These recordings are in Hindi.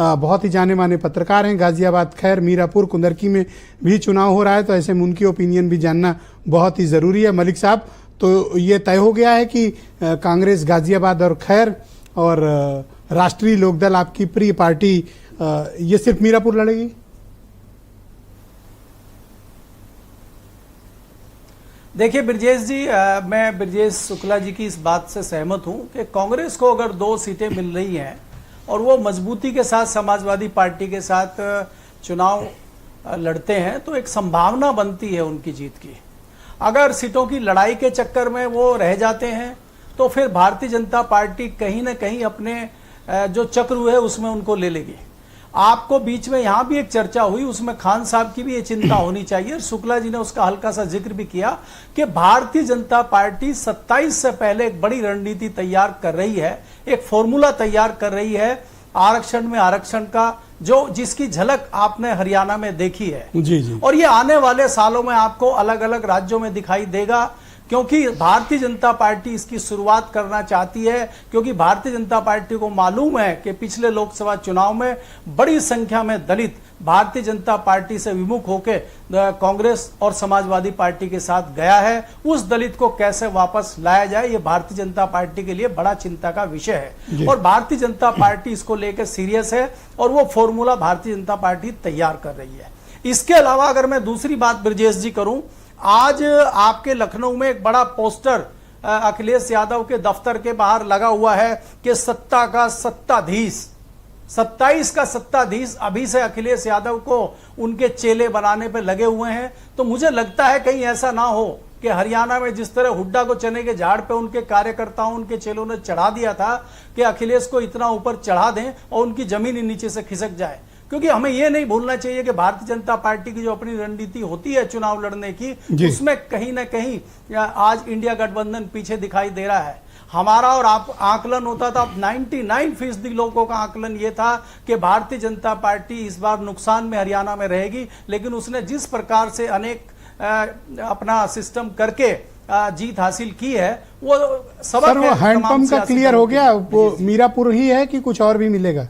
बहुत ही जाने माने पत्रकार हैं, गाजियाबाद, खैर मीरापुर, कुंदरकी में भी चुनाव हो रहा है, तो ऐसे में उनकी ओपिनियन भी जानना बहुत ही ज़रूरी है। मलिक साहब, तो ये तय हो गया है कि कांग्रेस गाजियाबाद और खैर और राष्ट्रीय लोकदल, आपकी प्रिय पार्टी, ये सिर्फ मीरापुर लड़ेगी? देखिए ब्रजेश जी, मैं ब्रजेश शुक्ला जी की इस बात से सहमत हूं कि कांग्रेस को अगर 2 सीटें मिल रही हैं और वो मजबूती के साथ समाजवादी पार्टी के साथ चुनाव लड़ते हैं तो एक संभावना बनती है उनकी जीत की। अगर सीटों की लड़ाई के चक्कर में वो रह जाते हैं तो फिर भारतीय जनता पार्टी कहीं ना कहीं अपने जो चक्र है उसमें उनको ले लेगी। आपको बीच में यहां भी एक चर्चा हुई, उसमें खान साहब की भी ये चिंता होनी चाहिए, शुक्ला जी ने उसका हल्का सा जिक्र भी किया कि भारतीय जनता पार्टी 27 से पहले एक बड़ी रणनीति तैयार कर रही है, एक फॉर्मूला तैयार कर रही है आरक्षण में आरक्षण का, जो जिसकी झलक आपने हरियाणा में देखी है। जी। और ये आने वाले सालों में आपको अलग अलग राज्यों में दिखाई देगा, क्योंकि भारतीय जनता पार्टी इसकी शुरुआत करना चाहती है, क्योंकि भारतीय जनता पार्टी को मालूम है कि पिछले लोकसभा चुनाव में बड़ी संख्या में दलित भारतीय जनता पार्टी से विमुख होकर कांग्रेस और समाजवादी पार्टी के साथ गया है। उस दलित को कैसे वापस लाया जाए, ये भारतीय जनता पार्टी के लिए बड़ा चिंता का विषय है और भारतीय जनता पार्टी इसको लेकर सीरियस है और वो फॉर्मूला भारतीय जनता पार्टी तैयार कर रही है। इसके अलावा अगर मैं दूसरी बात ब्रजेश जी करूं, आज आपके लखनऊ में एक बड़ा पोस्टर अखिलेश यादव के दफ्तर के बाहर लगा हुआ है कि सत्ता का सत्ताधीश, 27 का सत्ताधीश अभी से अखिलेश यादव को उनके चेले बनाने पे लगे हुए हैं। तो मुझे लगता है कहीं ऐसा ना हो कि हरियाणा में जिस तरह हुड्डा को चने के झाड़ पे उनके कार्यकर्ताओं, उनके चेलों ने चढ़ा दिया था, कि अखिलेश को इतना ऊपर चढ़ा दें और उनकी जमीन ही नीचे से खिसक जाए। क्योंकि हमें यह नहीं भूलना चाहिए कि भारतीय जनता पार्टी की जो अपनी रणनीति होती है चुनाव लड़ने की, उसमें कहीं ना कहीं आज इंडिया गठबंधन पीछे दिखाई दे रहा है। हमारा और आप आकलन होता था, 99% लोगों का आकलन यह था कि भारतीय जनता पार्टी इस बार नुकसान में हरियाणा में रहेगी, लेकिन उसने जिस प्रकार से अनेक अपना सिस्टम करके जीत हासिल की है, वो सबक है। वो हैंडपंप का क्लियर हो गया, वो मीरापुर ही है कि कुछ और भी मिलेगा?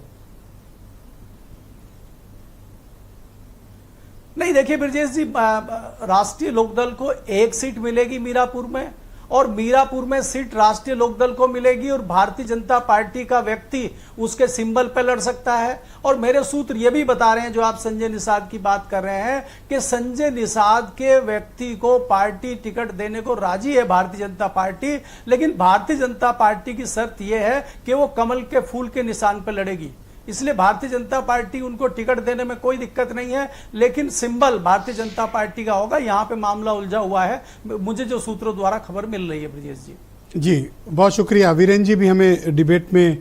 नहीं, देखिए ब्रजेश जी, राष्ट्रीय लोकदल को 1 सीट मिलेगी मीरापुर में और मीरापुर में सीट राष्ट्रीय लोकदल को मिलेगी और भारतीय जनता पार्टी का व्यक्ति उसके सिंबल पर लड़ सकता है। और मेरे सूत्र ये भी बता रहे हैं, जो आप संजय निषाद की बात कर रहे हैं, कि संजय निषाद के व्यक्ति को पार्टी टिकट देने को राजी है भारतीय जनता पार्टी, लेकिन भारतीय जनता पार्टी की शर्त यह है कि वो कमल के फूल के निशान पर लड़ेगी। इसलिए भारतीय जनता पार्टी उनको टिकट देने में कोई दिक्कत नहीं है, लेकिन सिंबल भारतीय जनता पार्टी का होगा। यहां पे मामला उलझा हुआ है, मुझे जो सूत्रों द्वारा खबर मिल रही है ब्रजेश जी। जी बहुत शुक्रिया। वीरेंद्र जी भी हमें डिबेट में